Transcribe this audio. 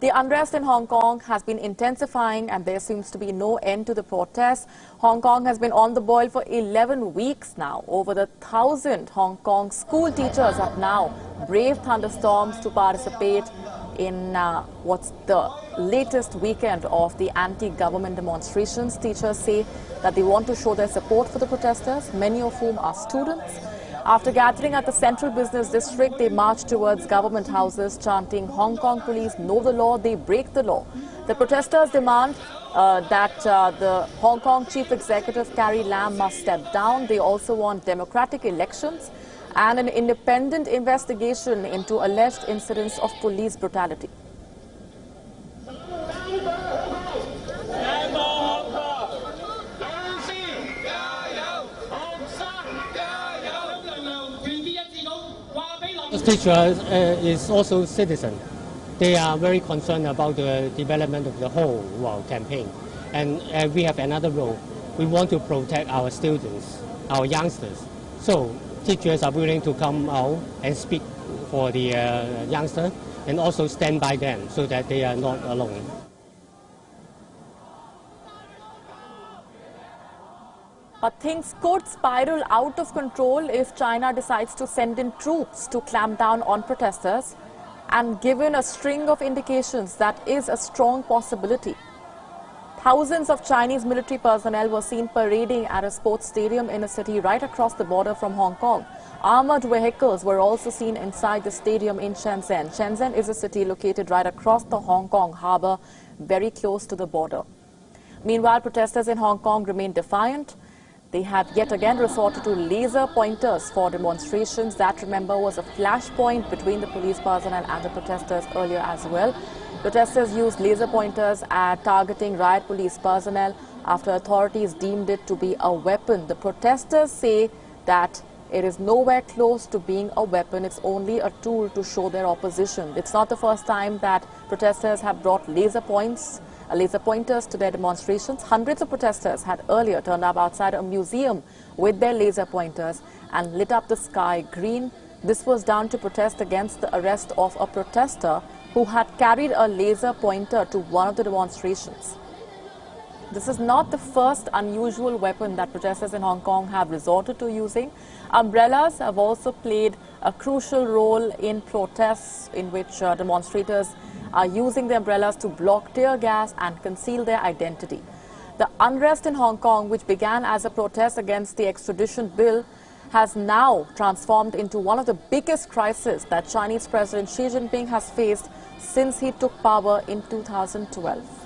The unrest in Hong Kong has been intensifying and there seems to be no end to the protests. Hong Kong has been on the boil for 11 weeks now. Over 1,000 Hong Kong school teachers have now braved thunderstorms to participate in what's the latest weekend of the anti-government demonstrations. Teachers say that they want to show their support for the protesters, many of whom are students. After gathering at the Central Business District, they marched towards government houses, chanting, "Hong Kong police know the law, they break the law." The protesters demand that the Hong Kong Chief Executive Carrie Lam must step down. They also want democratic elections and an independent investigation into alleged incidents of police brutality. Teachers is also citizen. They are very concerned about the development of the whole campaign. And we have another role. We want to protect our students, our youngsters. So teachers are willing to come out and speak for the youngsters and also stand by them so that they are not alone. But things could spiral out of control if China decides to send in troops to clamp down on protesters. And given a string of indications, that is a strong possibility. Thousands of Chinese military personnel were seen parading at a sports stadium in a city right across the border from Hong Kong. Armored vehicles were also seen inside the stadium in Shenzhen. Shenzhen is a city located right across the Hong Kong harbour, very close to the border. Meanwhile, protesters in Hong Kong remain defiant. They have yet again resorted to laser pointers for demonstrations. That, remember, was a flashpoint between the police personnel and the protesters earlier as well. Protesters used laser pointers at targeting riot police personnel after authorities deemed it to be a weapon. The protesters say that it is nowhere close to being a weapon. It's only a tool to show their opposition. It's not the first time that protesters have brought laser pointers to their demonstrations. Hundreds of protesters had earlier turned up outside a museum with their laser pointers and lit up the sky green. This was done to protest against the arrest of a protester who had carried a laser pointer to one of the demonstrations. This is not the first unusual weapon that protesters in Hong Kong have resorted to using. Umbrellas have also played a crucial role in protests in which demonstrators are using the umbrellas to block tear gas and conceal their identity. The unrest in Hong Kong, which began as a protest against the extradition bill, has now transformed into one of the biggest crises that Chinese President Xi Jinping has faced since he took power in 2012.